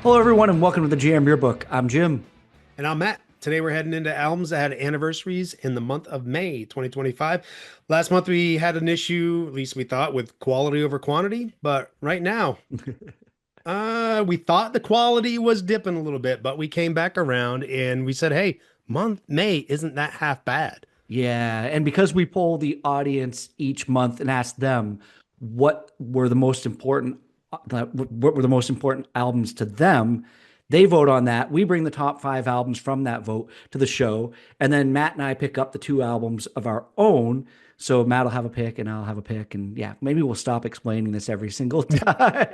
Hello, everyone, and welcome to the GM Yearbook. I'm Jim. And I'm Matt. Today we're heading into albums that had anniversaries in the month of May 2025. Last month we had an issue, at least we thought, with quality over quantity. But right now, we thought the quality was dipping a little bit, but we came back around and we said, hey, month May isn't that half bad. Yeah, and because we poll the audience each month and ask them what were the most important, what were the most important albums to them, they vote on that. We bring the top 5 albums from that vote to the show, and then Matt and I pick up the 2 albums of our own. So Matt will have a pick, and I'll have a pick, and yeah, maybe we'll stop explaining this every single time.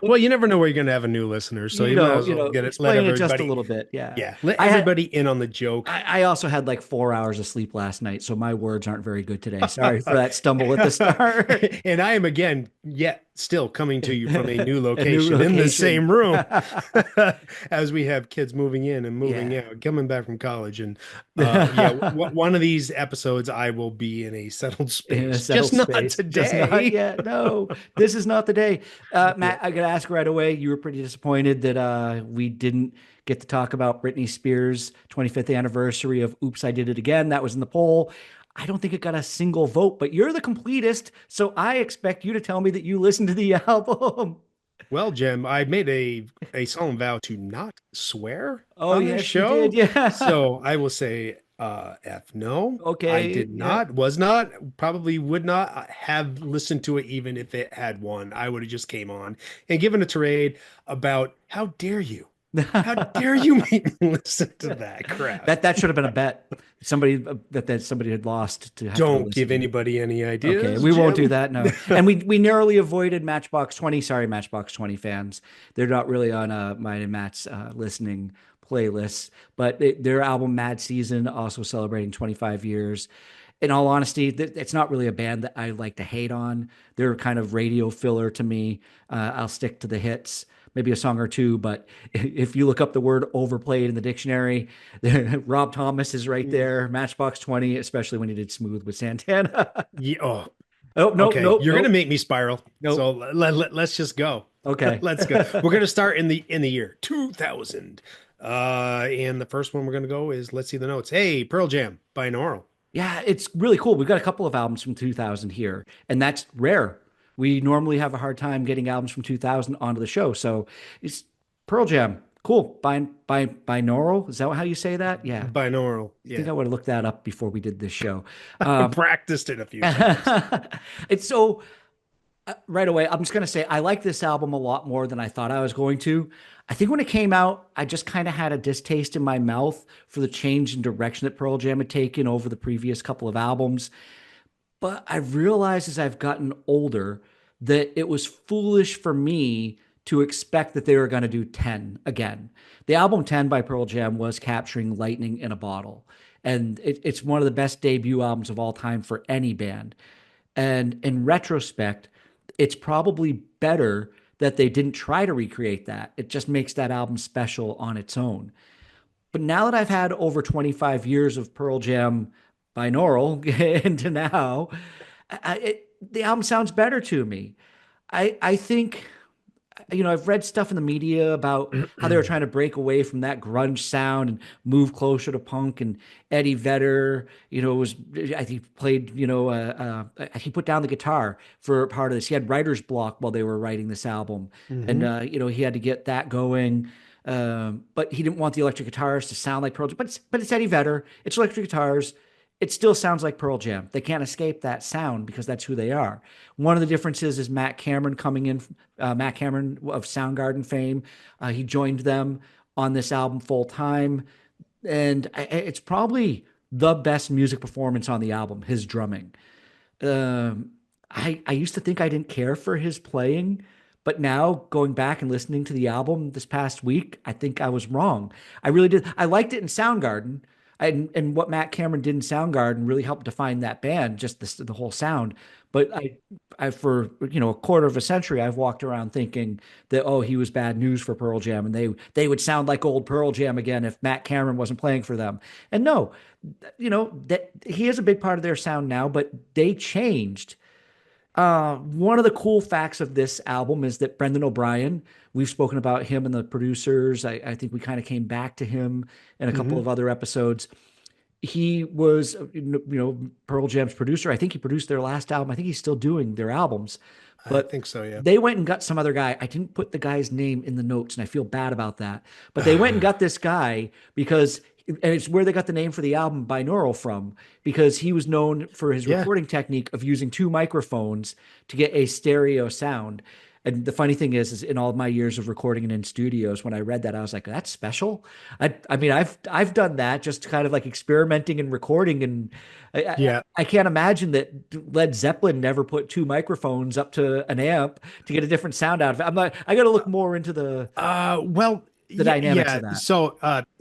Well, you never know where you're going to have a new listener, so you might as well get it. Let explain it just a everybody, little bit. Yeah, let everybody in on the joke. I also had like 4 hours of sleep last night, so my words aren't very good today. Sorry for that stumble at the start. And I am again yet still coming to you from a new location, in the same room as we have kids moving in and moving out, coming back from college. And one of these episodes I will be in a settled space. Just not today. Just not yet. No, this is not the day. Matt, I got to ask right away. You were pretty disappointed that we didn't get to talk about Britney Spears' 25th anniversary of Oops, I Did It Again. That was in the poll. I don't think it got a single vote, but you're the completist, so I expect you to tell me that you listened to the album. Well, Jim, I made a solemn vow to not swear on this show. You did, yeah. So I will say F no. Okay. I did not, was not, probably would not have listened to it even if it had won. I would have just came on and given a tirade about how dare you? How dare you make me listen to that crap? That should have been a bet. Somebody that somebody had lost to. Don't give anybody any ideas. Okay, we won't do that. No, and we narrowly avoided Matchbox 20. Sorry, Matchbox 20 fans. They're not really on mine and Matt's listening playlists, but their album Mad Season also celebrating 25 years. In all honesty, it's not really a band that I like to hate on. They're kind of radio filler to me. I'll stick to the hits. Maybe a song or two, but if you look up the word overplayed in the dictionary, Rob Thomas is right there. Matchbox 20, especially when he did Smooth with Santana. Yeah. No, okay. You're going to make me spiral. Nope. So let's just go. Okay. Let's go. We're going to start in the year 2000. And the first one we're going to go is, let's see the notes. Hey, Pearl Jam, Binaural. Yeah, it's really cool. We've got a couple of albums from 2000 here, and that's rare. We normally have a hard time getting albums from 2000 onto the show. So it's Pearl Jam. Cool. Binaural. Is that how you say that? Yeah. Binaural. I think I would have looked that up before we did this show. I practiced it a few times. It's so right away, I'm just going to say I like this album a lot more than I thought I was going to. I think when it came out, I just kind of had a distaste in my mouth for the change in direction that Pearl Jam had taken over the previous couple of albums. But I've realized as I've gotten older that it was foolish for me to expect that they were going to do 10 again. The album 10 by Pearl Jam was capturing lightning in a bottle. And it's one of the best debut albums of all time for any band. And in retrospect, it's probably better that they didn't try to recreate that. It just makes that album special on its own. But now that I've had over 25 years of Pearl Jam binaural into now, the album sounds better to me. I think, I've read stuff in the media about how they were trying to break away from that grunge sound and move closer to punk. And Eddie Vedder, I think he played, he put down the guitar for part of this. He had writer's block while they were writing this album. Mm-hmm. And, he had to get that going. But he didn't want the electric guitars to sound like Pearl Jam. But it's Eddie Vedder. It's electric guitars. It still sounds like Pearl Jam. They can't escape that sound because that's who they are. One of the differences is Matt Cameron coming in, Matt Cameron of Soundgarden fame. He joined them on this album full time. And it's probably the best music performance on the album, his drumming. I used to think I didn't care for his playing, but now going back and listening to the album this past week, I think I was wrong. I really did. I liked it in Soundgarden. and what Matt Cameron did in Soundgarden really helped define that band, just the whole sound. But I for a quarter of a century, I've walked around thinking that, oh, he was bad news for Pearl Jam, and they would sound like old Pearl Jam again if Matt Cameron wasn't playing for them. And no, that he is a big part of their sound now, but they changed. One of the cool facts of this album is that Brendan O'Brien, we've spoken about him and the producers. I think we kind of came back to him in a couple Hmm. of other episodes. He was, Pearl Jam's producer. I think he produced their last album. I think he's still doing their albums, I but think so, yeah. they went and got some other guy. I didn't put the guy's name in the notes, and I feel bad about that. But they went and got this guy because, and it's where they got the name for the album Binaural from, because he was known for his Yeah. recording technique of using two microphones to get a stereo sound. And the funny thing is in all of my years of recording and in studios, when I read that, I was like, "That's special." I mean, I've done that, just kind of like experimenting and recording, and Yeah. I can't imagine that Led Zeppelin never put two microphones up to an amp to get a different sound out of it. I'm not. I got to look more into Well, the yeah, dynamics yeah. of that. So,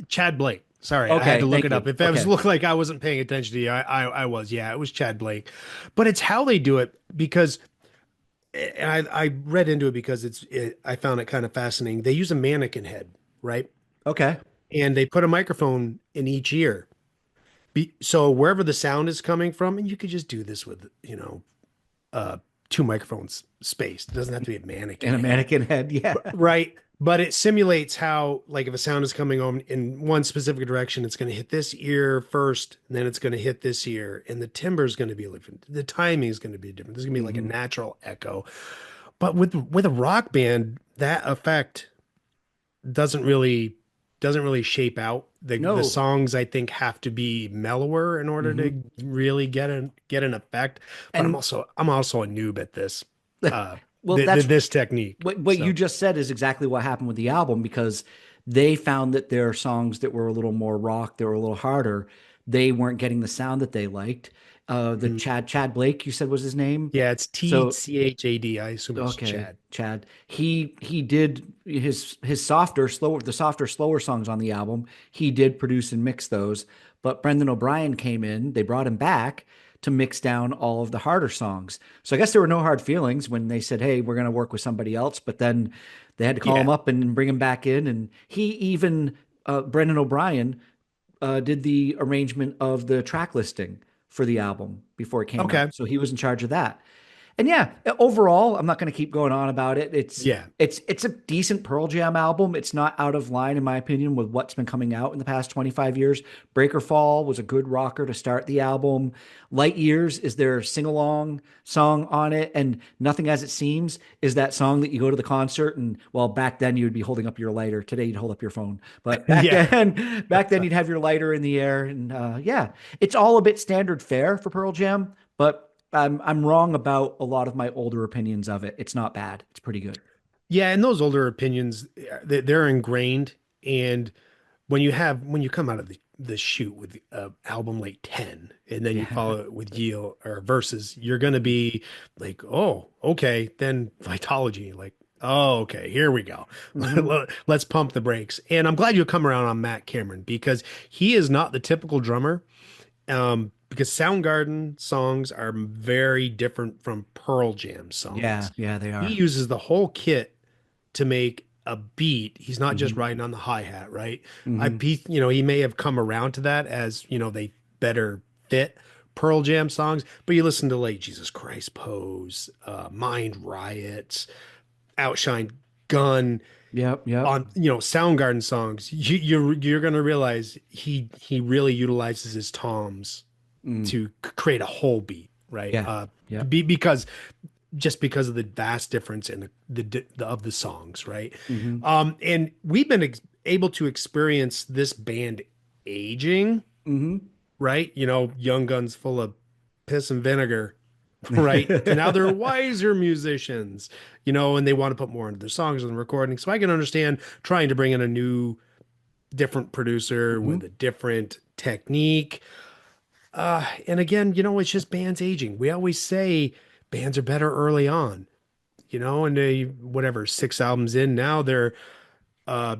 Chad Blake. Sorry, I had Okay, to look thank it up. you. If I was Okay, look like I wasn't paying attention to you, I was. Yeah, it was Chad Blake. But it's how they do it because and I read into it because I found it kind of fascinating. They use a mannequin head, right? okay, And they put a microphone in each ear. So wherever the sound is coming from, and you could just do this with, uh, two microphones spaced. It doesn't have to be a mannequin and a head. mannequin head. Yeah. Right. But it simulates how, like, if a sound is coming on in one specific direction, it's going to hit this ear first, and then it's going to hit this ear, and the timbre is going to be different. The timing is going to be different. There's going to be like a Hmm. natural echo. But with a rock band, that effect doesn't really doesn't really shape out. The No. songs I think have to be mellower in order Hmm. to really get an effect. But I'm And also I'm also a noob at this well, that's this technique. what you So just said is exactly what happened with the album, because they found that their songs that were a little more rock, they were a little harder, they weren't getting the sound that they liked. The mhm. Chad Blake, you said was his name. Yeah, it's So Tchad. I assume it's okay, Chad. Chad. He did his softer, slower songs on the album. He did produce and mix those. But Brendan O'Brien came in. They brought him back to mix down all of the harder songs. So I guess there were no hard feelings when they said, "Hey, we're going to work with somebody else." But then they had to call him Yeah. up and bring him back in. And he even Brendan O'Brien did the arrangement of the track listing for the album before it came out. Okay. So he was in charge of that. And yeah, overall, I'm not going to keep going on about it. It's Yeah. it's it's a decent Pearl Jam album. It's not out of line, in my opinion, with what's been coming out in the past 25 years. Breaker Fall was a good rocker to start the album. Light Years is their sing-along song on it, and Nothing As It Seems is that song that you go to the concert and, well, back then you would be holding up your lighter. Today you'd hold up your phone, but Yeah. back then you'd have your lighter in the air, and yeah, it's all a bit standard fare for Pearl Jam, but I'm wrong about a lot of my older opinions of it. It's not bad. It's pretty good. Yeah, and those older opinions, they're ingrained. And when you come out of the chute with album like 10 and then you Yeah. follow it with Yield or Verses, you're going to be like, oh, okay, then Vitology, like, oh, okay, here we go. Hmm. Let's pump the brakes. And I'm glad you come around on Matt Cameron because he is not the typical drummer. Because Soundgarden songs are very different from Pearl Jam Yeah, songs. yeah, they He are. uses the whole kit to make a beat. He's not just Hmm. riding on the hi-hat, right? Hmm. He may have come around to that as, they better fit Pearl Jam songs, but you listen to like Jesus Christ Pose, Mind Riots, Outshine Gun Yep, yep. on, Soundgarden songs. You're gonna realize he really utilizes his toms Mm. to create a whole beat, right? Yeah, yep. Because just because of the vast difference in the of the songs, right? Hmm. And we've been able to experience this band aging, Hmm. right? Young Guns full of piss and vinegar, right? To now they're wiser musicians, and they want to put more into their songs and recording. So I can understand trying to bring in a new, different producer Hmm. with a different technique. And again, it's just bands aging. We always say bands are better early on, and they, whatever, 6 albums in now, they're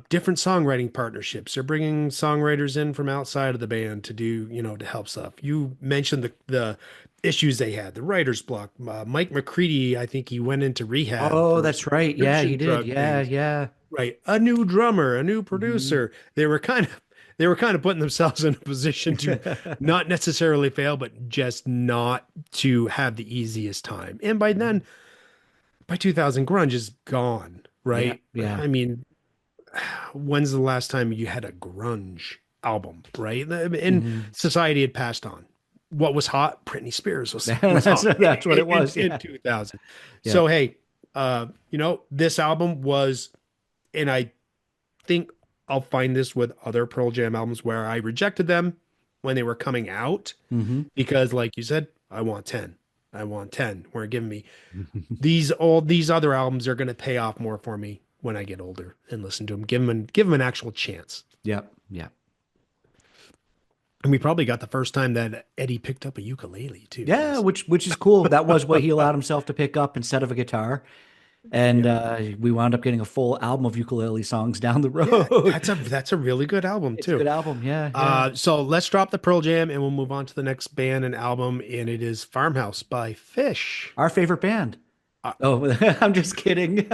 different songwriting partnerships. They're bringing songwriters in from outside of the band to do, to help stuff. You mentioned the issues they had, the writer's block. Mike McCready, I think he went into rehab Oh, for that's some right. Yeah, he prescription did. drug Yeah, things. yeah. Right. A new drummer, a new Hmm. producer. They were kind of putting themselves in a position to not necessarily fail, but just not to have the easiest time. And by 2000, grunge is gone, Yeah, right? yeah. I mean, when's the last time you had a grunge album, right? And Hmm. society had passed on. What was hot? Britney Spears was That's hot that's what it was. in Yeah. 2000. Yeah. So hey, this album was, and I think I'll find this with other Pearl Jam albums where I rejected them when they were coming out Hmm. because, like you said, I want 10. I want 10. We're giving me these other albums are going to pay off more for me when I get older and listen to them. Give them an actual chance. Yep. Yeah. And we probably got the first time that Eddie picked up a ukulele too. Yeah, Was which is cool. That was what he allowed himself to pick up instead of a guitar. And Yep. we wound up getting a full album of ukulele songs down the Yeah, road. that's a really good album It's a too. good album. Yeah, yeah. So let's drop the Pearl Jam and we'll move on to the next band and album, and it is Farmhouse by Phish. Our favorite band. Uh, Oh, I'm just kidding.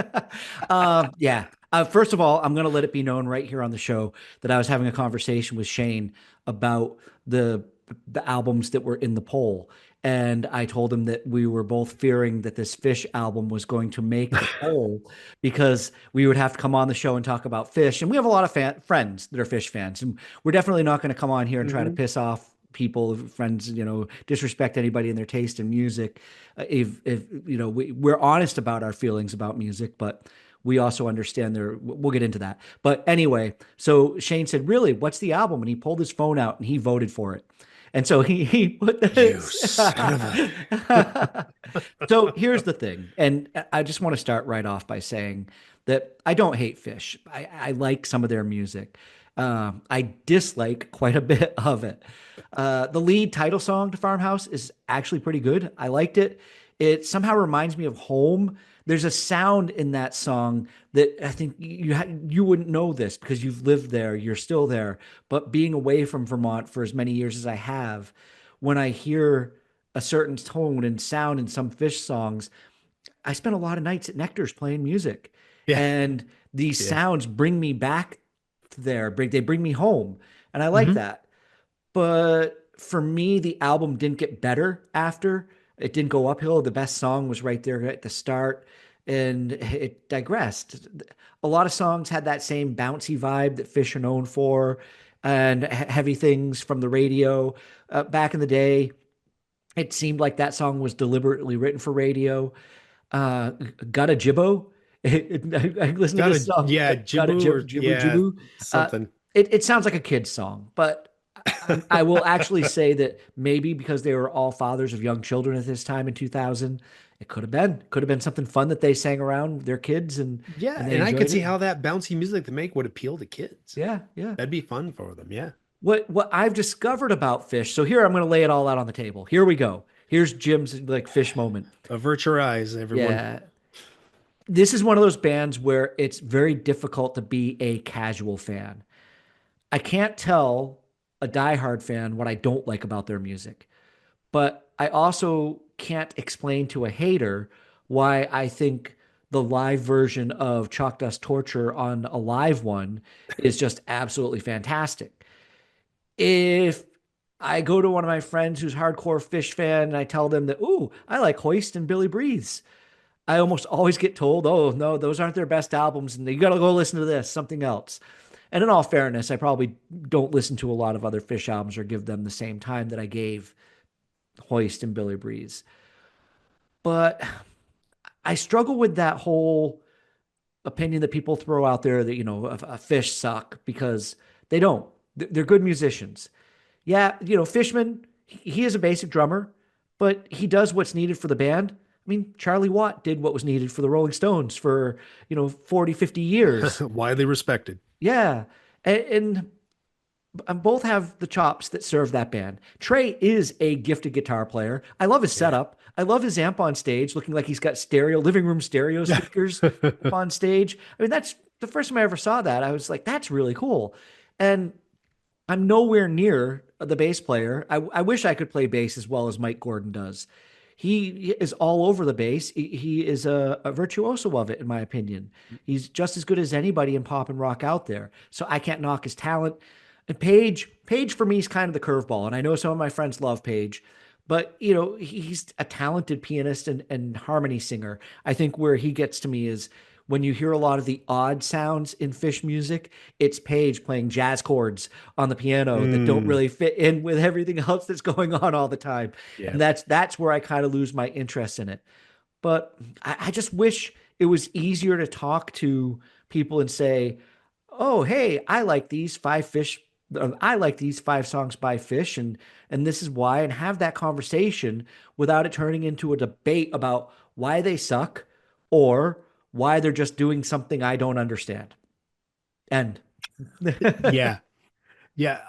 Yeah. First of all, I'm going to let it be known right here on the show that I was having a conversation with Shane about the the albums that were in the poll, and I told him that we were both fearing that this Fish album was going to make the poll because we would have to come on the show and talk about Fish, and we have a lot of friends that are Fish fans, and we're definitely not going to come on here and try to mhm. piss off people, friends, disrespect anybody in their taste in music. If we're honest about our feelings about music, but we also understand we'll get into that. But anyway, so Shane said, really, what's the album? And he pulled his phone out and he voted for it. And so he put You this. son of a. So here's the thing. And I just want to start right off by saying that I don't hate Fish. I like some of their music. I dislike quite a bit of it. The lead title song to Farmhouse is actually pretty good. I liked it. It somehow reminds me of home. There's a sound in that song that I think you wouldn't know this because you've lived there, you're still there. But being away from Vermont for as many years as I have, when I hear a certain tone and sound in some Fish songs, I spent a lot of nights at Nectar's playing music, Yeah, and these yeah. sounds bring me back there. They bring me home, and I like Hmm. that. But for me, the album didn't get better after. It didn't go uphill. The best song was right there at the start, and it digressed. A lot of songs had that same bouncy vibe that Fish are known for, and heavy things from the radio. Back in the day, it seemed like that song was deliberately written for radio. Got a Jibbo. I listened to Got this a song, yeah, Got a Jibu or Jibbo yeah, Jibbo. Uh, something. it sounds like a kid's song, but I will actually say that maybe because they were all fathers of young children at this time in 2000, it could have been something fun that they sang around their kids Yeah, and they and I could enjoyed see it. how that bouncy music they make would appeal to kids. Yeah, yeah. That'd be fun for them. Yeah. What I've discovered about Fish. So here I'm going to lay it all out on the table. Here we go. Here's Jim's like Fish moment. Avert your eyes, everyone. Yeah. This is one of those bands where it's very difficult to be a casual fan. I can't tell a diehard fan what I don't like about their music, but I also can't explain to a hater why I think the live version of Chalk Dust Torture on a live one is just absolutely fantastic. If I go to one of my friends who's hardcore Fish fan and I tell them that, ooh, I like Hoist and Billy Breathes, I almost always get told, oh, no, those aren't their best albums and you got to go listen to this, something else. And in all fairness, I probably don't listen to a lot of other Fish albums or give them the same time that I gave Hoist and Billy Breeze. But I struggle with that whole opinion that people throw out there that, a Fish suck because they don't. They're good musicians. Yeah, Fishman, he is a basic drummer, but he does what's needed for the band. I mean, Charlie Watt did what was needed for the Rolling Stones for, 40, 50 years. Widely respected. Yeah. And both have the chops that serve that band. Trey is a gifted guitar player. I love his Yeah. setup. I love his amp on stage, looking like he's got living room stereo speakers up on stage. I mean, the first time I ever saw that, I was like, that's really cool. And I'm nowhere near the bass player. I wish I could play bass as well as Mike Gordon does. He is all over the bass. He is a virtuoso of it, in my opinion. He's just as good as anybody in pop and rock out there. So I can't knock his talent. And Page for me is kind of the curveball. And I know some of my friends love Page, but he's a talented pianist and harmony singer. I think where he gets to me is when you hear a lot of the odd sounds in Phish music, it's Page playing jazz chords on the piano that don't Mm, really fit in with everything else that's going on all the time. yeah. And that's where I kind of lose my interest in it. But I just wish it was easier to talk to people and say, oh, hey, I like these five songs by Phish, and this is why, and have that conversation without it turning into a debate about why they suck or why they're just doing something I don't understand. End. Yeah. Yeah,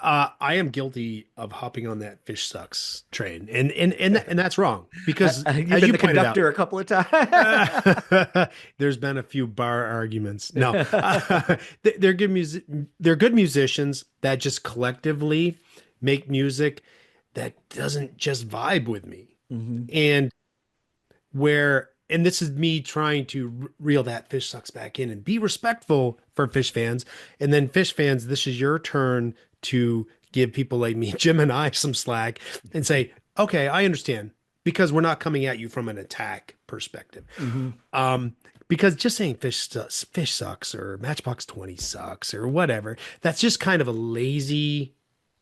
I am guilty of hopping on that fish sucks train, and that's wrong because, You've as been you the pointed out, conductor a couple of times. there's been a few bar arguments. No, they're they're good musicians that just collectively make music that doesn't just vibe with me, Hmm. and and this is me trying to reel that fish sucks back in and be respectful for fish fans. And then fish fans, this is your turn to give people like me, Jim and I, some slack and say, okay, I understand because we're not coming at you from an attack perspective. Hmm. Um, because just saying fish sucks or Matchbox 20 sucks or whatever, that's just kind of a lazy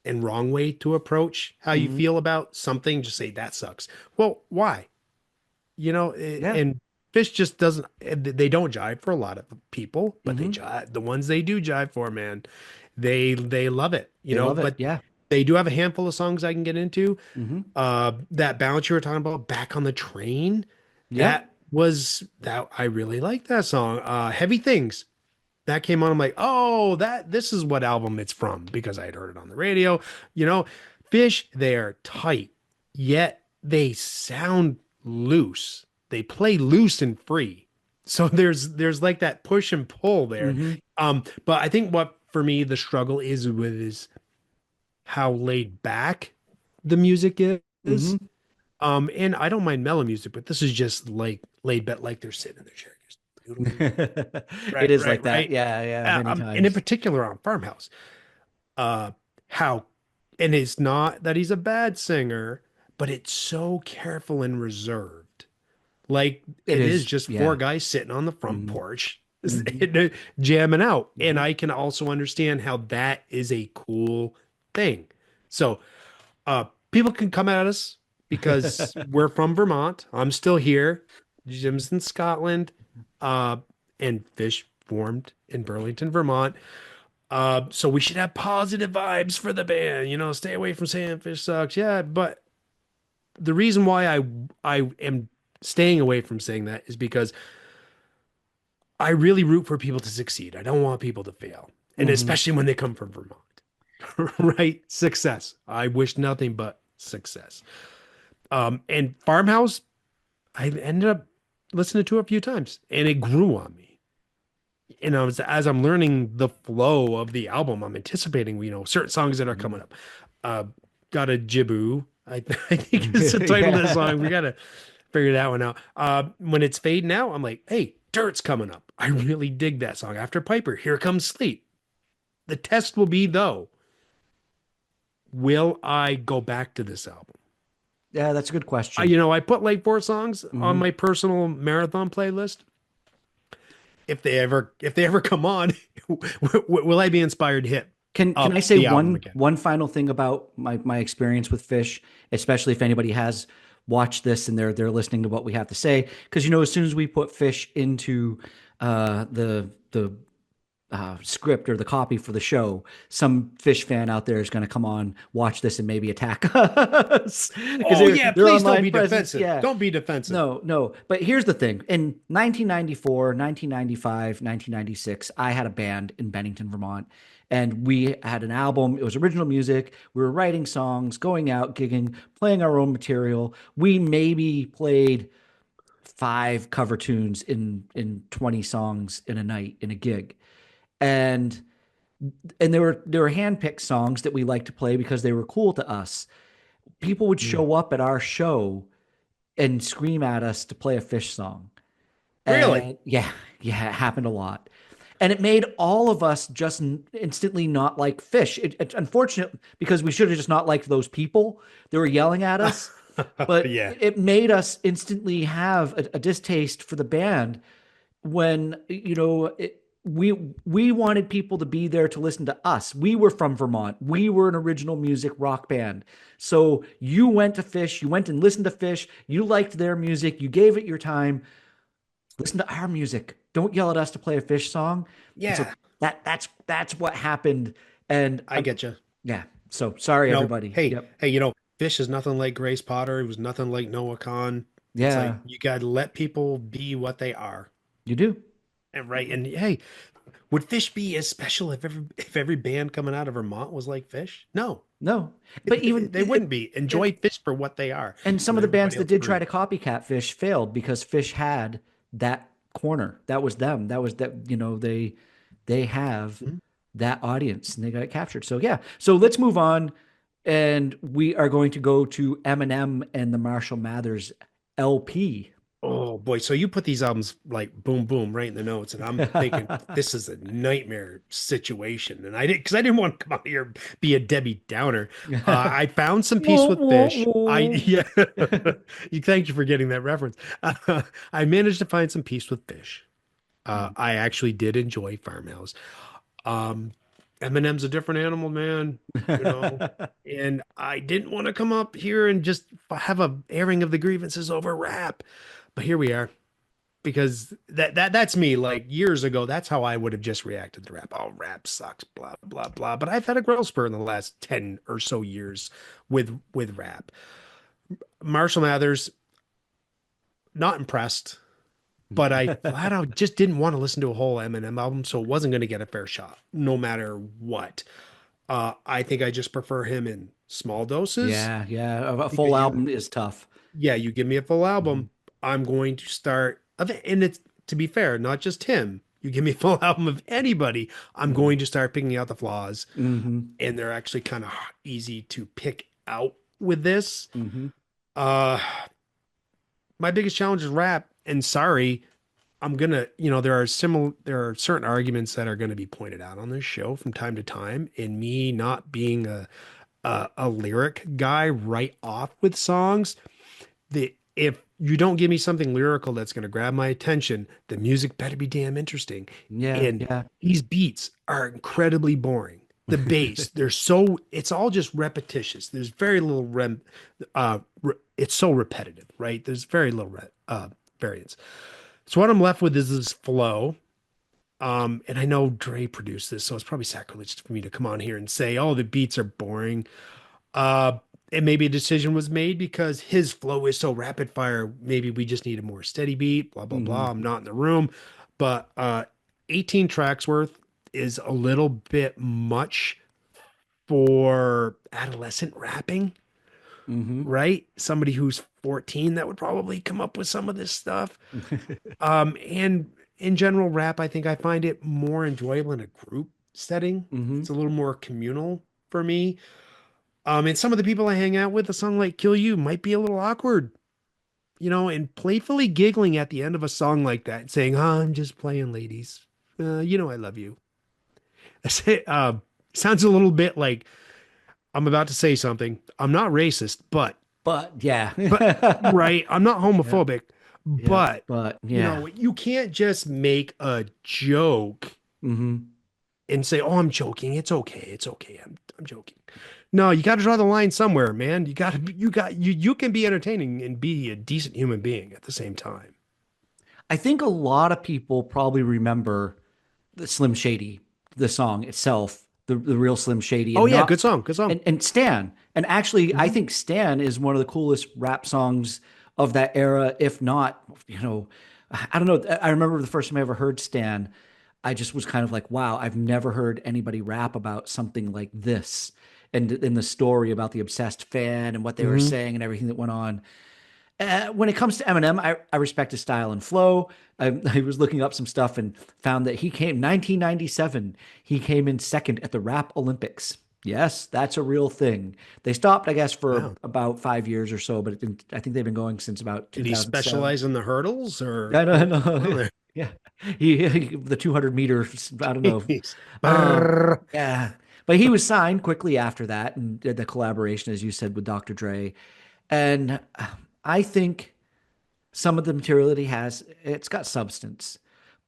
and wrong way to approach how you Hmm. feel about something. Just say that sucks. Well, why? Yeah. And Fish just doesn't, they don't jive for a lot of people, but they Hmm. jive, the ones they do jive for, man, they love it, They love it. but Yeah. they do have a handful of songs I can get into. Hmm. That balance you were talking about, Back on the Train, Yep. that I really like that song. Heavy Things. That came on. I'm like, oh, this is what album it's from because I had heard it on the radio. You know, Fish, they are tight, yet they sound loose. They play loose and free. So there's like that push and pull there. Hmm. But I think what for me the struggle is how laid back the music is. Hmm. And I don't mind mellow music, but this is just like laid back, like they're sitting in their chair. Just It right, is right, like that. right. Yeah. Yeah. Many And in times. particular on Farmhouse, uh, how, and it's not that he's a bad singer, but it's so careful and reserved. Like It it is is. just four Yeah. guys sitting on the front Hmm. porch Hmm. jamming out. And Hmm. I can also understand how that is a cool thing. So people can come at us because we're from Vermont. I'm still here. Jim's in Scotland. Uh, and Fish formed in Burlington, Vermont. So we should have positive vibes for the band. Stay away from saying Fish sucks. Yeah, but the reason why I am staying away from saying that is because I really root for people to succeed. I don't want people to fail, and Hmm. especially when they come from Vermont, right? Success. I wish nothing but success. And Farmhouse, I ended up listening to a few times, and it grew on me. And as I'm learning the flow of the album, I'm anticipating, certain songs that are coming up. Uh, got a Jiboo. I think is the title of the song. We Yeah. gotta figure that one out. When it's fading out, I'm like, hey, Dirt's coming up. I really dig that song. After Piper, Here Comes Sleep. The test will be though, will I go back to this album? Yeah. That's a good question. I put like four songs on Hmm. my personal marathon playlist. If they ever come on, will I be inspired to hit Can I up say the album one again? one final thing about my experience with Fish, especially if anybody has watched this and they're listening to what we have to say? Because as soon as we put Fish into the script or the copy for the show, some Fish fan out there is going to come on, watch this, and maybe attack us because Oh their yeah, their please don't online be presence. defensive. Yeah, Don't be defensive. no, no. But here's the thing. In 1994, 1995, 1996, I had a band in Bennington, Vermont, and we had an album. It was original music. We were writing songs, going out, gigging, playing our own material. We maybe played five cover tunes in 20 songs in a night in a gig. And there were handpicked songs that we liked to play because they were cool to us. People would Mm. show up at our show and scream at us to play a Phish song. Really? And yeah, yeah, it happened a lot. And it made all of us just instantly not like Phish. It's unfortunate because we should have just not liked those people that were yelling at us, but Yeah. it made us instantly have a distaste for the band when we wanted people to be there to listen to us. We were from Vermont. We were an original music rock band. So you went to Phish, you went and listened to Phish, you liked their music, you gave it your time. Listen to our music. Don't yell at us to play a Phish song. And so Yeah. that's what happened. And I get you. yeah. So sorry, everybody. Hey, Yep. hey, Fish is nothing like Grace Potter. It was nothing like Noah Khan. It's like Yeah, you got to let people be what they are. you do. And right. And hey, would Fish be as special if every band coming out of Vermont was like Fish? No, No, but even they wouldn't be. Enjoy Fish for what they are, and some and of the bands everybody that else did try agree. to copycat Fish failed because Fish had that corner. That was them. That was that, they have Mhm. that audience and they got it captured. So yeah. So let's move on. And we are going to go to Eminem and the Marshall Mathers LP. Oh boy, so you put these albums like boom boom right in the notes, and I'm thinking this is a nightmare situation, and I didn't want to come out here and be a Debbie Downer. I found some peace Wah, with wah, Fish. wah. Yeah, you thank you for getting that reference. I managed to find some peace with Fish. I actually did enjoy Farmhouse. Um, Eminem's a different animal, man, you know. And I didn't want to come up here and just have a airing of the grievances over rap, but here we are because that's me. Like years ago, that's how I would have just reacted to rap. Oh, rap sucks, blah blah blah. But I've had a growth spur in the last 10 or so years with rap. Marshall Mathers, not impressed, but I flat out just didn't want to listen to a whole Eminem album, so it wasn't going to get a fair shot, no matter what. I think I just prefer him in small doses Yeah, yeah. A full because album is tough. yeah, you give me a full Mhm. album, I'm going to start, and it's to be fair, not just him. You give me a full album of anybody, I'm Mhm. going to start picking out the flaws, Mhm. and they're actually kind of easy to pick out with this. Mhm. Uh, my biggest challenge is rap, and sorry, I'm gonna, there are certain arguments that are going to be pointed out on this show from time to time, and me not being a lyric guy right off with songs. If you don't give me something lyrical that's going to grab my attention, the music better be damn interesting. Yeah, And yeah. these beats are incredibly boring. The bass, it's all just repetitious. There's very little it's so repetitive, right? There's very little variance. So what I'm left with is this flow. And I know Dre produced this, so it's probably sacrilege for me to come on here and say, "Oh, the beats are boring." Uh, and maybe a decision was made because his flow is so rapid fire. Maybe we just need a more steady beat. Blah blah Mhm. blah. I'm not in the room, but 18 tracks worth is a little bit much for adolescent rapping, Mhm. right? Somebody who's 14 that would probably come up with some of this stuff. And in general, rap, I think I find it more enjoyable in a group setting. It's Mhm. a little more communal for me. And some of the people I hang out with, a song like Kill You might be a little awkward, and playfully giggling at the end of a song like that and saying, oh, I'm just playing, ladies. I love you. That's it. Sounds a little bit like I'm about to say something. I'm not racist, But yeah. but, right. I'm not Yeah. homophobic, Yeah. but, But yeah. you can't just make a joke Mhm. and say, "Oh, I'm joking. It's okay. It's okay. I'm joking." No, you got to draw the line somewhere, man. You can be entertaining and be a decent human being at the same time. I think a lot of people probably remember the Slim Shady, the song itself, the real Slim Shady, Oh and yeah, not good song, good song. and Stan. And actually, I Mhm. think Stan is one of the coolest rap songs of that era, if not, I don't know. I remember the first time I ever heard Stan, I just was kind of like, wow, I've never heard anybody rap about something like this. And in the story about the obsessed fan and what they were Mhm. saying and everything that went on. When it comes to Eminem, I respect his style and flow. I was looking up some stuff and found that he came 1997. He came in second at the Rap Olympics. Yes, that's a real thing. They stopped, I guess, for Wow. about 5 years or so, but I think they've been going since about Did he 2007. specialize in the hurdles or I what don't was going on know. there? Yeah, the 200 meters. I don't know. Jeez. Brrr. Yeah, but he was signed quickly after that and did the collaboration, as you said, with Dr. Dre. And I think some of the material that he has, it's got substance.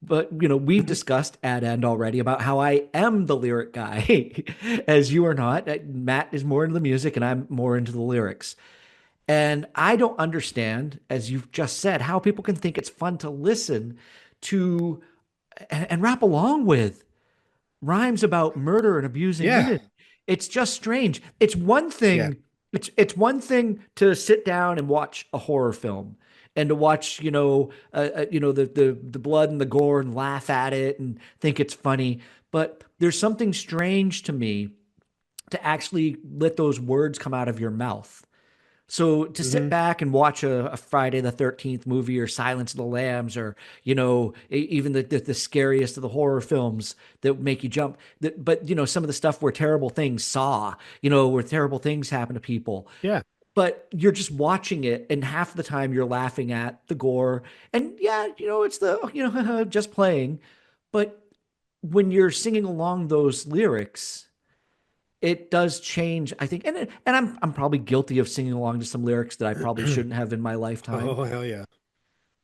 But we've Mhm. discussed at end already about how I am the lyric guy, as you are not. Matt is more into the music, and I'm more into the lyrics. And I don't understand, as you've just said, how people can think it's fun to listen to and rap along with rhymes about murder and abusing Yeah. women. It's just strange. Yeah. It's one thing to sit down and watch a horror film and to watch, the blood and the gore and laugh at it and think it's funny. But there's something strange to me to actually let those words come out of your mouth. So to sit Hmm. back and watch a Friday the 13th movie or Silence of the Lambs or, even the scariest of the horror films that make you jump. But, some of the stuff where terrible things where terrible things happen to people. Yeah. But you're just watching it, and half the time you're laughing at the gore. And yeah, it's just playing. But when you're singing along those lyrics, it does change, I think, and I'm probably guilty of singing along to some lyrics that I probably shouldn't have in my lifetime. Oh, hell yeah.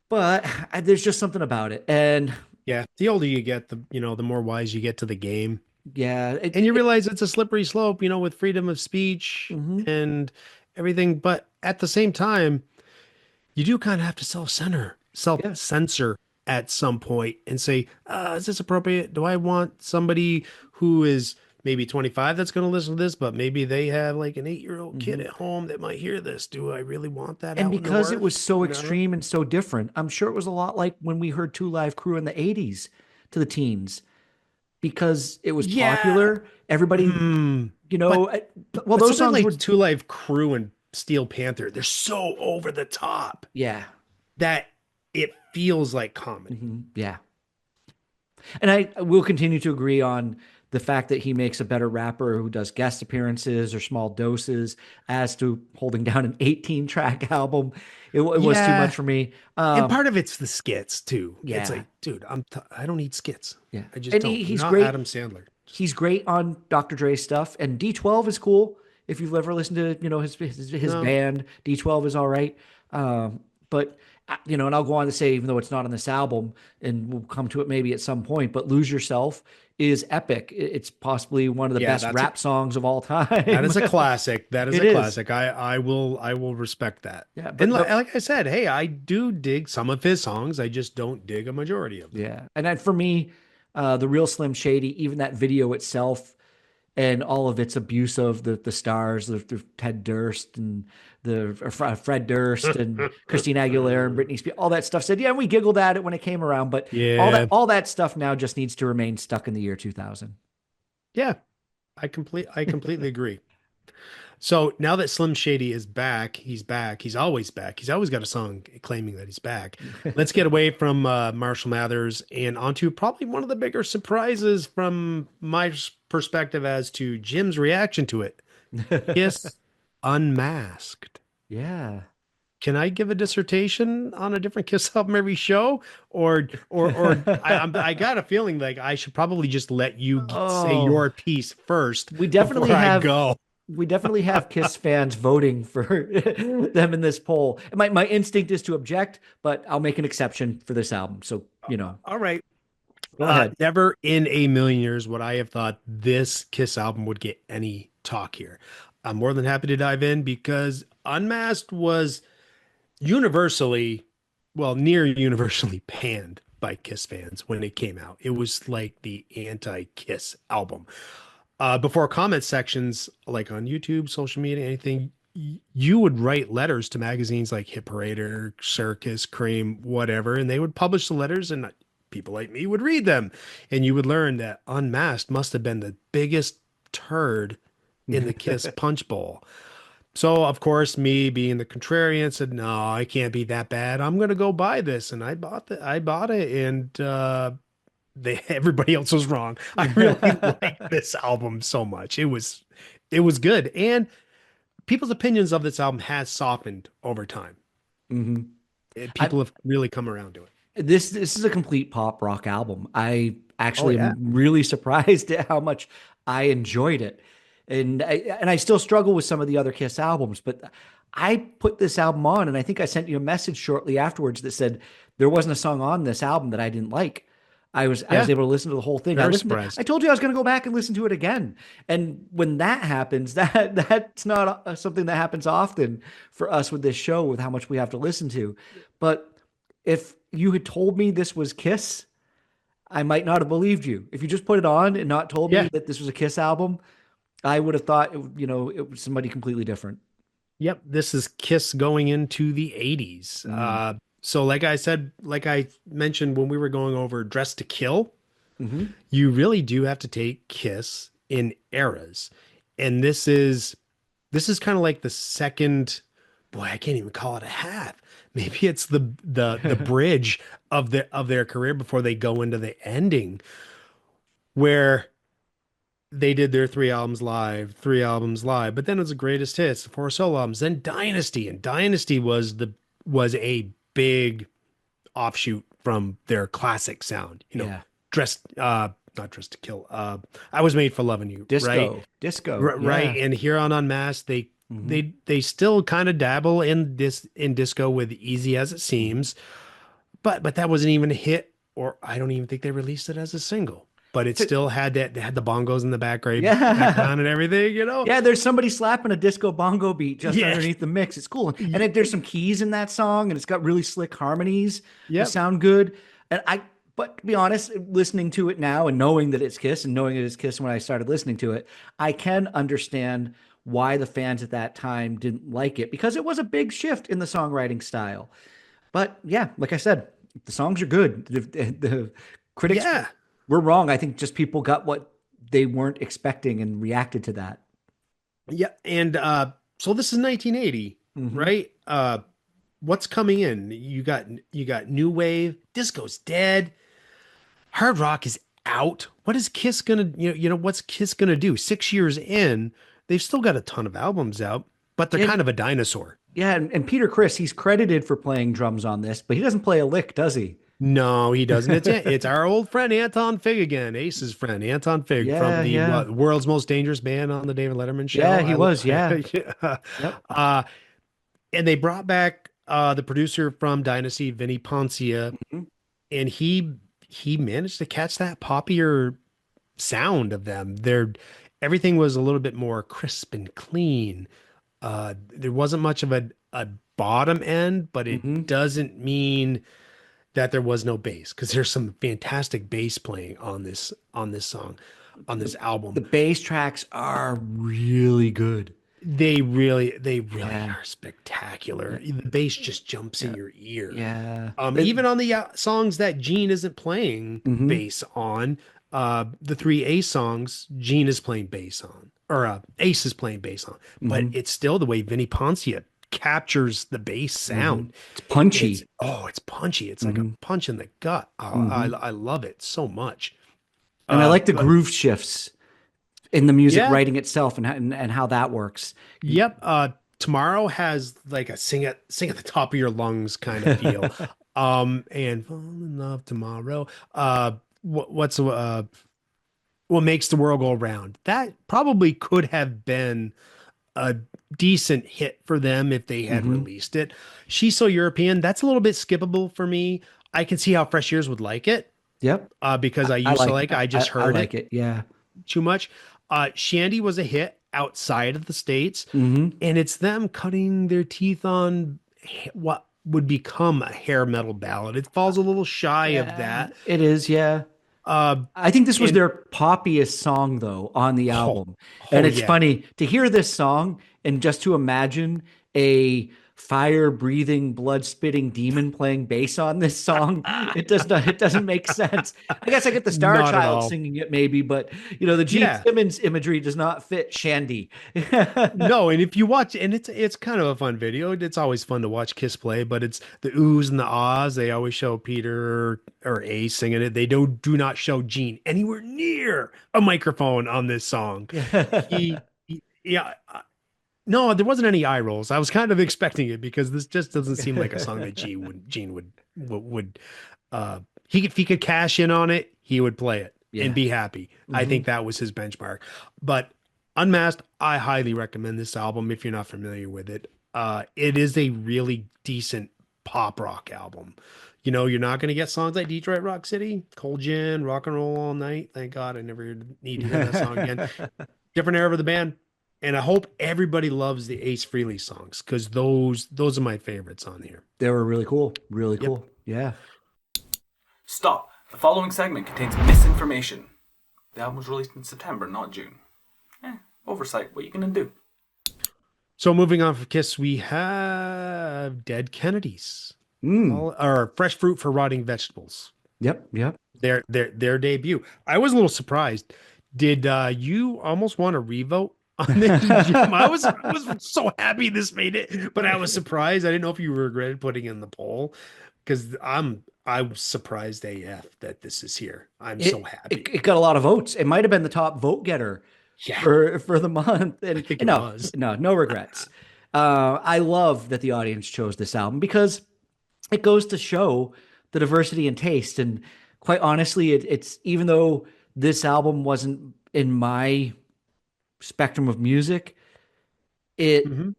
But there's just something about it, and Yeah. The older you get, the more wise you get to the game. yeah, And you realize it's a slippery slope, with freedom of speech mhm, and everything. But at the same time, you do kind of have to yeah, self-censor at some point and say, is this appropriate? Do I want somebody who is maybe 25 that's going to listen to this, but maybe they have like an 8-year-old kid mhm. at home that might hear this? Do I really want that And out in the because it world? was so You know? extreme and so different, I'm sure it was a lot like when we heard Two Live Crew in the '80s to the teens, because it was Yeah. popular. Everybody, Hmm. you But know, uh, well, but those something songs like were, Two Live Crew and Steel Panther, they're so over the top yeah, that it feels like comedy. yeah. And I will continue to agree on the fact that he makes a better rapper who does guest appearances or small doses as to holding down an 18 track album. It was too much Yeah. for me. And part of it's the skits too. It's Yeah. like, dude, I don't need skits. Yeah. I just And don't. I'm he's not great. Adam Sandler. Just He's great on Dr. Dre's stuff. And D12 is cool. If you've ever listened to, his no. band, D12 is all right. But, and I'll go on to say, even though it's not on this album, and we'll come to it maybe at some point, but Lose Yourself is epic. It's possibly one of the Yeah, best rap songs of all that time. is a classic. That is It a is. classic. I will respect that. Yeah. And But like I said, hey, I do dig some of his songs. I just don't dig a majority of them. yeah. And then for me, the real Slim Shady, even that video itself, and all of its abuse of the stars, the Ted Durst and the Fred Durst and Christina Aguilera and Britney Spears, all that stuff. Said, yeah, we giggled at it when it came around, but Yeah. all that stuff now just needs to remain stuck in the year 2000. Yeah. I completely agree. So now that Slim Shady is back, he's back. He's always back. He's always got a song claiming that he's back. Let's get away from Marshall Mathers and onto probably one of the bigger surprises from my perspective as to Jim's reaction to it. Kiss Unmasked. Yeah. Can I give a dissertation on a different Kiss album every show, I got a feeling like I should probably just let you say Oh, your piece first we before definitely I have go. we definitely have Kiss fans voting for them in this poll. My instinct is to object, but I'll make an exception for this album. So, All right. go ahead. Never in a million years would I have thought this Kiss album would get any talk here. I'm more than happy to dive in because Unmasked was universally, well, near universally panned by Kiss fans when it came out. It was like the anti-Kiss album. Before comment sections, like on YouTube, social media, anything, you would write letters to magazines like Hit Parader, Circus, Cream, whatever, and they would publish the letters, and people like me would read them. And you would learn that Unmasked must have been the biggest turd in the Kiss punch bowl. So of course, me being the contrarian said, "No, it can't be that bad. I'm gonna go buy this," and I bought it, and they everybody else was wrong. I really like this album so much. It was good, and people's opinions of this album has softened over time. Hmm. I, People have really come around to it. this is a complete pop rock album. I Oh actually yeah, am really surprised at how much I enjoyed it. And I still struggle with some of the other Kiss albums, but I put this album on and I think I sent you a message shortly afterwards that said there wasn't a song on this album that I didn't like. I was yeah. able to listen to the whole thing. Very I surprised. told you I was going to go back and listen to it again. And when that happens, that's not something that happens often for us with this show with how much we have to listen to. But if you had told me this was Kiss, I might not have believed you. If you just put it on and not told me Yeah. that this was a Kiss album, I would have thought, it was somebody completely different. Yep, this is Kiss going into the 80s. Mm. So like I said, like I mentioned when we were going over Dress to Kill, Hmm. you really do have to take Kiss in eras. And this is kind of like the second, boy, I can't even call it a half. Maybe it's the bridge of their career before they go into the ending where they did their three albums live, but then it was the greatest hits, the four solo albums, then Dynasty, and Dynasty was a big offshoot from their classic sound. Yeah. Dressed not Dressed to Kill. I Was Made for Loving You, right? Disco. Right. Yeah. And here on Unmasked, Hmm. they still kind of dabble in disco with Easy as It Hmm. Seems, but that wasn't even a hit, or I don't even think they released it as a single. But it still had that, they had the bongos in the Yeah. background and everything, you know? Yeah, there's somebody slapping a disco bongo beat just Yeah. underneath the mix. It's cool. There's some keys in that song, and it's got really slick harmonies that Yep. sound good. But to be honest, listening to it now and knowing that it's Kiss and knowing it is Kiss when I started listening to it, I can understand why the fans at that time didn't like it because it was a big shift in the songwriting style. But yeah, like I said, the songs are good. The critics Yeah. were wrong. I think just people got what they weren't expecting and reacted to that. Yeah. And so this is 1980, Hmm. right? What's coming in? You got new wave, disco's dead, hard rock is out. What is Kiss gonna, what's Kiss gonna do? 6 years in, they've still got a ton of albums out, but they're Yeah, kind of a dinosaur. yeah, and Peter Criss, he's credited for playing drums on this, but he doesn't play a lick, does he? No, he doesn't. It's our old friend Anton Fig again, Ace's friend Anton Fig from Yeah, the yeah, world's most dangerous band on the David Letterman yeah, show. he was. Yeah, Yeah. yep. Uh, and they brought back the producer from Dynasty, Vinny Poncia, Mhm. and he managed to catch that poppier sound of them. Everything was a little bit more crisp and clean. There wasn't much of a bottom end, but it Mhm. doesn't mean that there was no bass because there's some fantastic bass playing on this song, on The this album. the bass tracks are really good. They really Yeah, are spectacular. yeah, The bass just jumps in yeah, your ear. yeah. Even on the songs that Gene isn't playing Mhm. bass on, the three Ace songs, Gene is playing bass on, or Ace is playing bass on. But Mhm. it's still the way Vinny Poncia captures the bass Mhm. sound. It's punchy. It's punchy. It's like a Mhm. punch in the gut. Mhm. I love it so much. And I like the But groove shifts in the music yeah, writing itself and how that works. yep. Tomorrow has like a sing at the top of your lungs kind of feel. And fall in love tomorrow. What's what makes the world go round? That probably could have been a decent hit for them if they had Hmm. released it. She's So European. That's a little bit skippable for me. I can see how Fresh Ears would like it, Yep. because I I used to like like. I just I heard like it it. Yeah. too much. Shandy was a hit outside of the States, Hmm. and it's them cutting their teeth on what would become a hair metal ballad. It falls a little shy of Yeah, that. it is. Yeah. Uh, I think this was and their poppiest song though on the oh, album. And oh it's yeah, funny to hear this song and just to imagine a fire breathing, blood spitting demon playing bass on this song. It does not, it doesn't make sense. I guess I get the Star Not at Child all. singing it maybe, but the Gene Yeah. Simmons imagery does not fit Shandy. No, and if you watch, and it's kind of a fun video. It's always fun to watch Kiss play, but it's the oohs and the ahs. They always show Peter or Ace singing it. They do not show Gene anywhere near a microphone on this song. Yeah, no, there wasn't any eye rolls. I was kind of expecting it because this just doesn't seem like a song that Gene would if he could cash in on it, he would play it and Yeah. be happy. I Hmm. think that was his benchmark. But Unmasked, I highly recommend this album if you're not familiar with it. It is a really decent pop rock album. You're not going to get songs like Detroit Rock City, Cold Gin, Rock and Roll All Night. Thank God I never need to hear that song again. Different era of the band. And I hope everybody loves the Ace Frehley songs because those are my favorites on here. They were really cool. Really Yep. cool. Yeah. Stop. The following segment contains misinformation. The album was released in September, not June. Oversight. What are you going to do? So moving on for Kiss, we have Dead Kennedys. Or Fresh Fruit for Rotting Vegetables. Yep. Yep. Their debut. I was a little surprised. Did you almost want to revote on this? I was so happy this made it, but I was surprised. I didn't know if you regretted putting in the poll because I was surprised AF that this is here. I'm so happy. It got a lot of votes. It might have been the top vote getter Yeah, for the month. And I think it no, was. no regrets. I love that the audience chose this album because it goes to show the diversity in taste. And quite honestly, it's even though this album wasn't in my spectrum of music, it Mhm.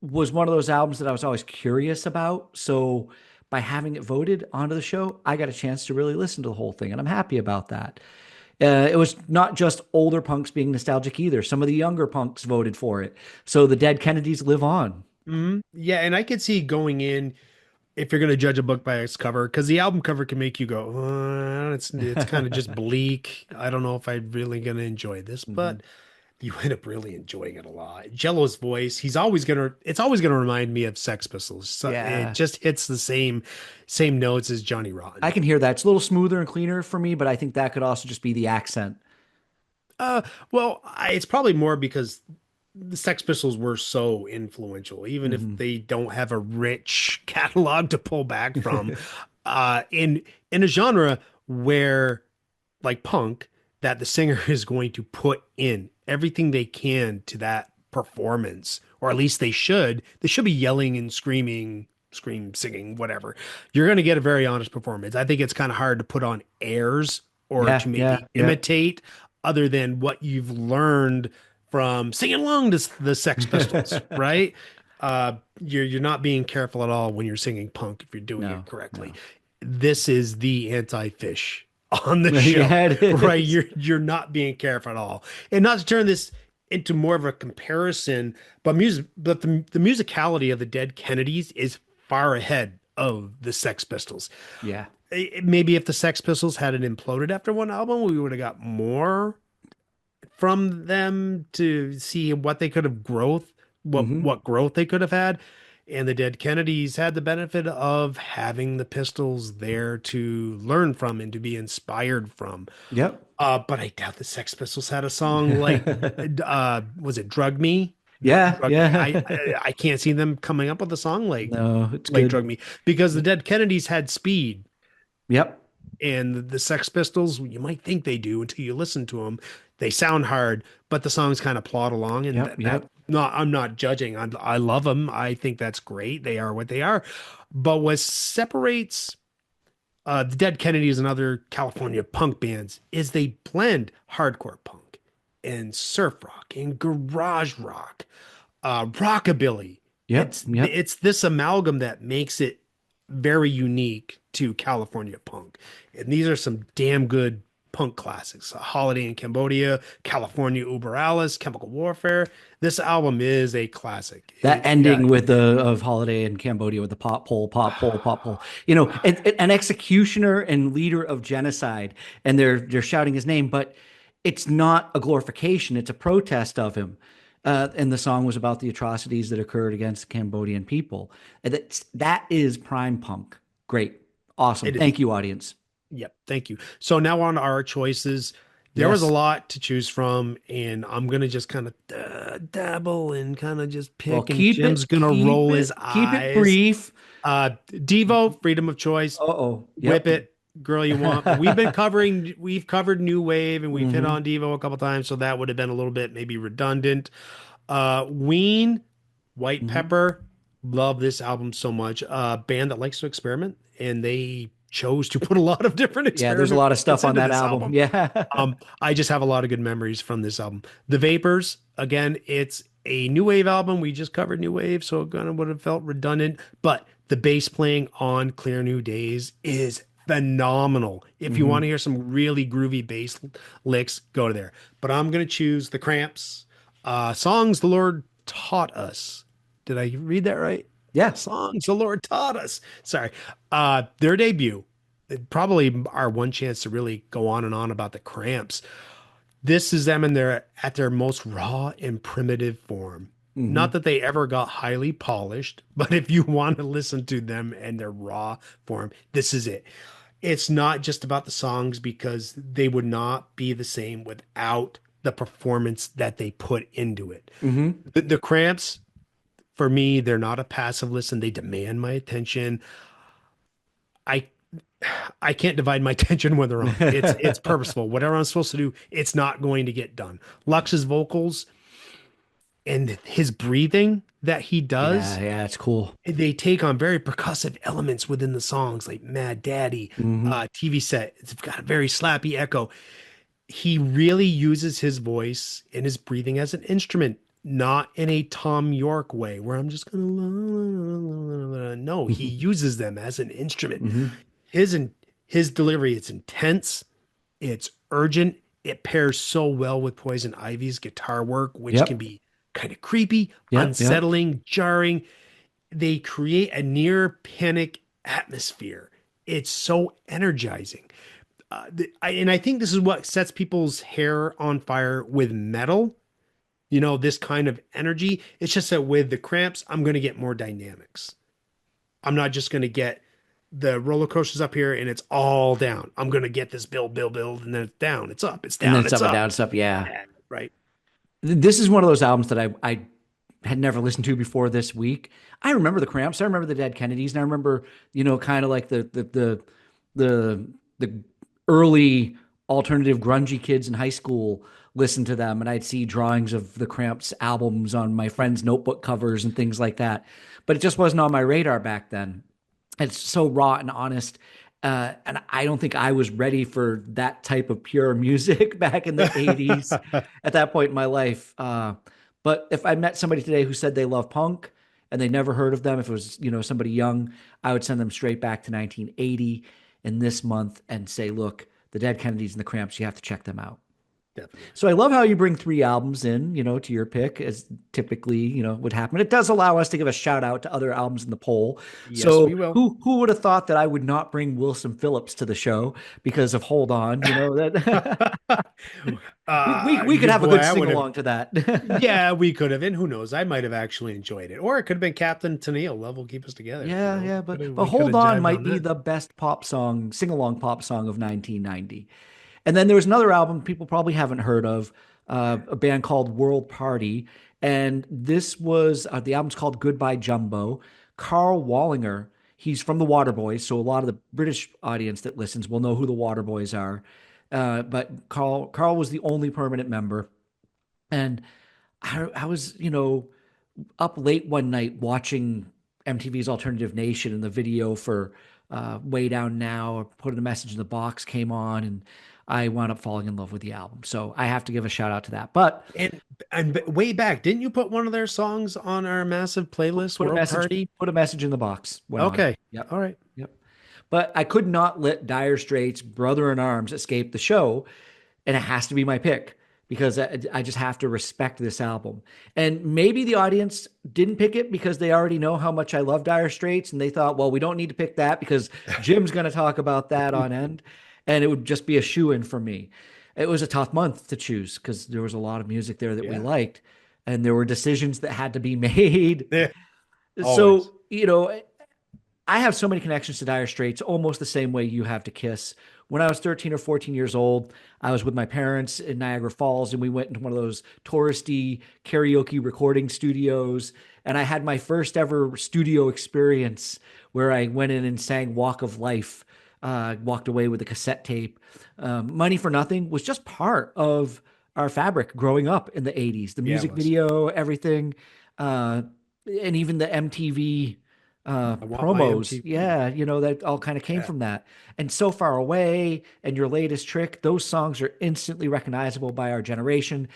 was one of those albums that I was always curious about. So by having it voted onto the show, I got a chance to really listen to the whole thing, and I'm happy about that. It was not just older punks being nostalgic either. Some of the younger punks voted for it. So the Dead Kennedys live on. Yeah, and I could see going in if you're going to judge a book by its cover, because the album cover can make you go, it's kind of just bleak. I don't know if I'm really going to enjoy this, Mhm. but you end up really enjoying it a lot. Jello's voice, it's always gonna remind me of Sex Pistols. So it Yeah. just hits the same notes as Johnny Rotten. I can hear that. It's a little smoother and cleaner for me, but I think that could also just be the accent. Uh, well, it's probably more because the Sex Pistols were so influential, even if Mhm. they don't have a rich catalog to pull back from. In a genre where, like punk, that the singer is going to put in everything they can to that performance, or at least they should. They should be yelling and singing, whatever. You're going to get a very honest performance. I think it's kind of hard to put on airs or Yeah, to maybe yeah, yeah. imitate other than what you've learned from singing along to the Sex Pistols, right? You're not being careful at all when you're singing punk if you're doing it No, correctly. no. This is the anti-Fish on the show, Yeah, it right? is. You're not being careful at all, and not to turn this into more of a comparison, but the musicality of the Dead Kennedys is far ahead of the Sex Pistols. Yeah. Maybe if the Sex Pistols hadn't imploded after one album, we would have got more from them to see what they could have growth, Hmm. what growth they could have had. And the Dead Kennedys had the benefit of having the Pistols there to learn from and to be inspired from. Yep. But I doubt the Sex Pistols had a song like, was it "Drug Me"? Yeah, Drug Me. I, yeah. I I can't see them coming up with a song No, it's like good. "Drug Me" because the Dead Kennedys had speed, Yep. and the Sex Pistols, you might think they do until you listen to them. They sound hard, but the songs kind of plod along, and Yep. Yep. I'm not judging. I love them. I think that's great. They are what they are. But what separates the Dead Kennedys and other California punk bands is they blend hardcore punk and surf rock and garage rock, rockabilly. Yep. Yep. It's this amalgam that makes it very unique to California punk. And these are some damn good punk classics. Holiday in Cambodia, California Uber Alice, Chemical Warfare. This album is a classic. That Yeah. ending with the of Holiday in Cambodia with the pop pole, pop pole, pop pole. An executioner and leader of genocide, and they're shouting his name, but it's not a glorification; it's a protest of him. And the song was about the atrocities that occurred against the Cambodian people. And that is prime punk. Great. Awesome. It is. Thank you, audience. Yep. Thank you. So now on to our choices. There was a Yes. lot to choose from, and I'm gonna just kind of dabble and kind of just Well, pick, and Jim's gonna keep roll his it, keep it eyes. brief. Devo, freedom of choice. Uh-oh. Whip Yep. it, girl, you want. But we've covered new wave, and we've hit Hmm. on Devo a couple times, so that would have been a little bit maybe redundant. Ween, White Hmm. Pepper, love this album so much. Band that likes to experiment, and they chose to put a lot of different Yeah, there's a lot of stuff experiments on into that this album. album. Yeah. I just have a lot of good memories from this album. The Vapors, again, it's a new wave album. We just covered new wave, so it kind of would have felt redundant. But the bass playing on Clear New Days is phenomenal. If you want Hmm. to hear some really groovy bass licks, go to there. But I'm gonna choose the Cramps. Songs the Lord taught us. Did I read that right? Yeah. Songs the Lord taught us. Sorry. Their debut, probably our one chance to really go on and on about the Cramps. This is them in their at their most raw and primitive form. Not Hmm. that they ever got highly polished, but if you want to listen to them and their raw form, this is it. It's not just about the songs because they would not be the same without the performance that they put into it. Hmm. The Cramps, for me, they're not a passive listen. They demand my attention. I I can't divide my attention when they're on. It's purposeful. Whatever I'm supposed to do, it's not going to get done. Lux's vocals and his breathing that he Yeah, does, yeah, it's cool. they take on very percussive elements within the songs, like Mad Daddy, Hmm. TV Set. It's got a very slappy echo. He really uses his voice and his breathing as an instrument, not in a Tom York way where I'm just gonna no, he uses them as an instrument. Hmm. His delivery, it's intense, it's urgent, it pairs so well with Poison Ivy's guitar work, which can Yep. be kind of creepy, Yep. Yep. unsettling, jarring. They create a near panic atmosphere. It's so energizing. And I think this is what sets people's hair on fire with metal. This kind of energy. It's just that with the Cramps, I'm going to get more dynamics. I'm not just going to get the roller coasters up here and it's all down. I'm going to get this build, and then it's down, it's up, it's And then down, it's it's up and up. down stuff. Yeah. Yeah, right. This is one of those albums that I had never listened to before this week. I remember the Cramps. I remember the Dead Kennedys, and I remember, kind of like the early alternative grungy kids in high school listened to them, and I'd see drawings of the Cramps albums on my friends' notebook covers and things like that. But it just wasn't on my radar back then. It's so raw and honest. And I don't think I was ready for that type of pure music back in the 80s at that point in my life. But if I met somebody today who said they love punk and they never heard of them, if it was, somebody young, I would send them straight back to 1980 in this month and say, look, the Dead Kennedys and the Cramps, you have to check them out. Definitely. So I love how you bring three albums in, to your pick, as typically, would happen. It does allow us to give a shout out to other albums in the poll. Yes, So we will. who would have thought that I would not bring Wilson Phillips to the show because of Hold On, that we could have a Boy, good I sing would have. along to that. Yeah, we could have, and who knows? I might have actually enjoyed it, or it could have been Captain Tennille. Love will keep us together. Yeah, yeah, but We could Hold have On jived might on be that. the best pop song, sing-along pop song of 1990. And then there was another album people probably haven't heard of, a band called World Party. And this was the album's called Goodbye Jumbo. Carl Wallinger, he's from the Waterboys, so a lot of the British audience that listens will know who the Waterboys are. But Carl was the only permanent member. And I was, up late one night watching MTV's Alternative Nation, and the video for Way Down Now, Put in a Message in the Box came on, and I wound up falling in love with the album. So I have to give a shout out to that. But And way back, didn't you put one of their songs on our massive playlist, put a World message, Party? put a message in the box. Went on. Okay. Yep. All right. Yep. But I could not let Dire Straits' Brother in Arms escape the show, and it has to be my pick because I just have to respect this album. And maybe the audience didn't pick it because they already know how much I love Dire Straits, and they thought, well, we don't need to pick that because Jim's going to talk about that on end, and it would just be a shoe in for me. It was a tough month to choose because there was a lot of music there that we Yeah. liked. and there were decisions that had to be made. Yeah, always. So, I have so many connections to Dire Straits, almost the same way you have to Kiss. When I was 13 or 14 years old, I was with my parents in Niagara Falls, and we went into one of those touristy karaoke recording studios. And I had my first ever studio experience where I went in and sang Walk of Life, walked away with a cassette tape. Money for Nothing was just part of our fabric growing up in the 80s. The Yeah, it music was. video, everything, uh, and even the MTV I want my promos. MTV. Yeah, that all kind of came Yeah. from that. And So Far Away and Your Latest Trick, those songs are instantly recognizable by our generation.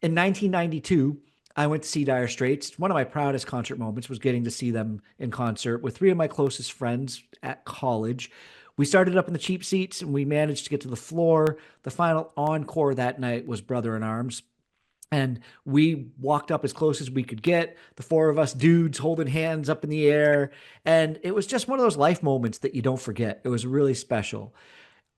In 1992, I went to see Dire Straits. One of my proudest concert moments was getting to see them in concert with three of my closest friends at college. We started up in the cheap seats and we managed to get to the floor. The final encore that night was Brother in Arms. And we walked up as close as we could get, the four of us dudes holding hands up in the air. And it was just one of those life moments that you don't forget. It was really special.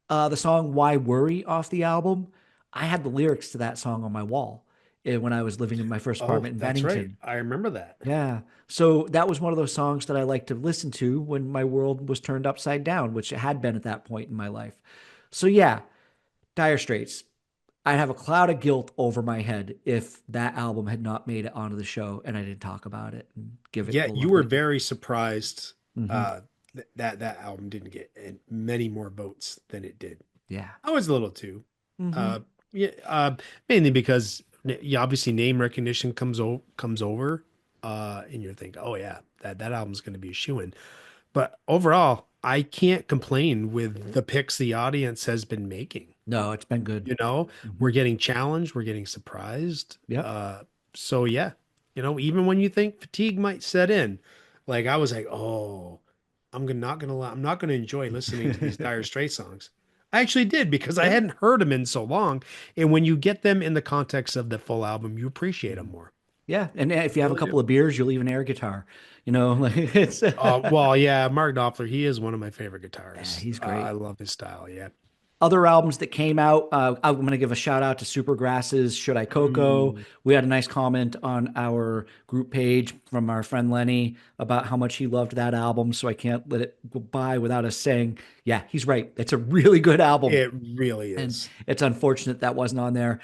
The song Why Worry off the album, I had the lyrics to that song on my wall when I was living in my first Oh, apartment in that's right. Bennington. I remember that. Yeah. So that was one of those songs that I liked to listen to when my world was turned upside down, which it had been at that point in my life. So yeah, Dire Straits. I'd have a cloud of guilt over my head if that album had not made it onto the show and I didn't talk about it and give it Yeah, the you love were that it gets. very surprised Hmm. that album didn't get many more votes than it did. Yeah. I was a little too. Hmm. Uh, yeah, mainly because yeah, obviously name recognition comes over, and you're thinking, oh yeah, that album's going to be a shoo-in. But overall, I can't complain with the picks the audience has been making. No, it's been good. You know, Hmm. we're getting challenged, we're getting surprised. Yep. So yeah, even when you think fatigue might set in, like I was like, oh, I'm not gonna enjoy listening to these Dire Straits songs. I actually did because I Yeah. hadn't heard them in so long, and when you get them in the context of the full album, you appreciate them Mhm. more. Yeah. And if you You have a really couple do. of beers, you'll even air guitar. Like it's Well, yeah, Mark Knopfler, he is one of my favorite yeah, guitarists. he's I great. love his style. Yeah. Other albums that came out, I'm going to give a shout out to Supergrass's Should I Coco. Mm, We had a nice comment on our group page from our friend Lenny about how much he loved that album. So I can't let it go by without us saying, yeah, he's right. It's a really good album. it really And is. it's unfortunate that wasn't on there.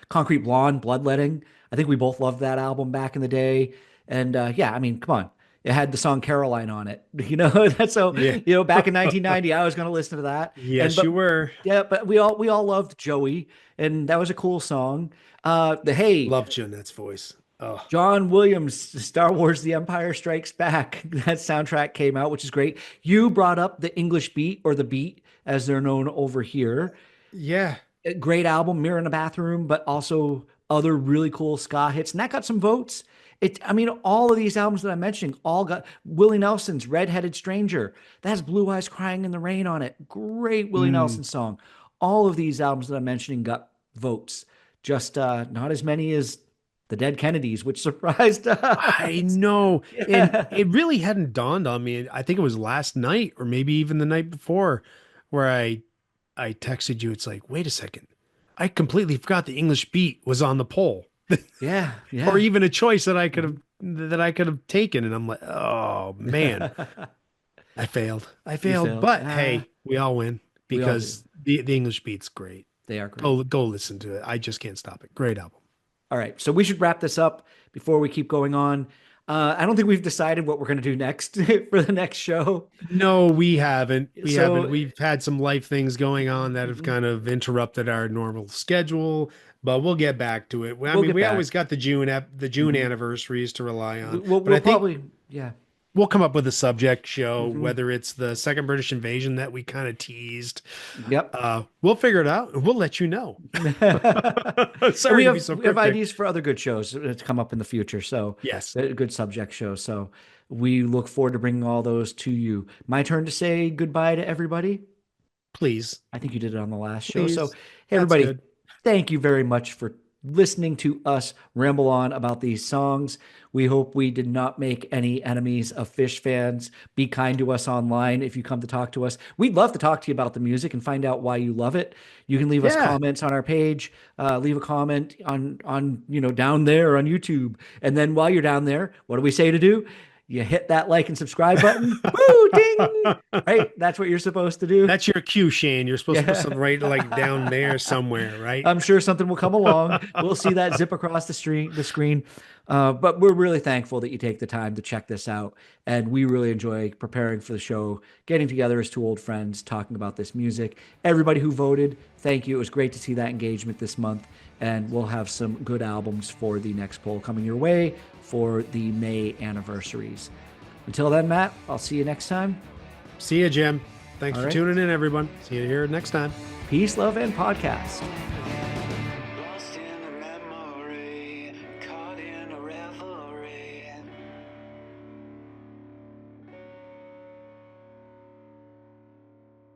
Concrete Blonde, Bloodletting. I think we both loved that album back in the day. And yeah, I mean, come on. It had the song Caroline on it. That's so, Yeah. back in 1990, I was going to listen to that. And, Yes, you but were. yeah, but we all loved Joey, and that was a cool song. The Hey, Love Jeanette's voice. Oh, John Williams, Star Wars: The Empire Strikes Back. That soundtrack came out, which is great. You brought up the English Beat, or the Beat as they're known over here. yeah. A great album, Mirror in a Bathroom, but also other really cool ska hits, and that got some votes. I mean, all of these albums that I'm mentioning all got Willie Nelson's Red-Headed Stranger. That has Blue Eyes Crying in the Rain on it. Great Willie Mm, Nelson song. All of these albums that I'm mentioning got votes, just not as many as the Dead Kennedys, which surprised I us. know. And Yeah. it really hadn't dawned on me. I think it was last night or maybe even the night before where I texted you. It's like, wait a second. I completely forgot the English Beat was on the poll Yeah, or yeah. even a choice that I could have taken. And I'm like, oh man, I failed. I You failed. failed. But hey, we all win We all do. because the English Beat's great. They are great. Go listen to it. I just can't stop it. Great album. All right, so we should wrap this up before we keep going on. I don't think we've decided what we're going to do next for the next show. No, we haven't. We haven't. So We've had some life things going on that have mhm, kind of interrupted our normal schedule, but we'll get back to it. I we'll mean, get we always back. got the June Mhm. anniversaries to rely on, We'll, but we'll I think probably, yeah. we'll come up with a subject show, Mhm. whether it's the second British invasion that we kind of teased. Yep. We'll figure it out and we'll let you know. And we Sorry to be have so we have cryptic. ideas for other good shows to come up in the future. So Yes, good subject shows. So we look forward to bringing all those to you. My turn to say goodbye to everybody. please, I think you did it on the last show. So, please. hey, That's everybody, good. thank you very much for listening to us ramble on about these songs. We hope we did not make any enemies of Phish fans. Be kind to us online if you come to talk to us. We'd love to talk to you about the music and find out why you love it. You can leave us Yeah. comments on our page. Leave a comment on down there on YouTube. And then while you're down there, what do we say to do? You hit that like and subscribe button. Woo, ding! Right? That's what you're supposed to do. That's your cue, Shane. You're supposed to put Yeah. something right like down there somewhere, right? I'm sure something will come along. We'll see that zip across the screen. But we're really thankful that you take the time to check this out. And we really enjoy preparing for the show, getting together as two old friends, talking about this music. Everybody who voted, thank you. It was great to see that engagement this month. And we'll have some good albums for the next poll coming your way for the May anniversaries. Until then, Matt, I'll see you next time. See you, Jim. Thanks All for right. tuning in, everyone. See you here next time. Peace, love, and podcast.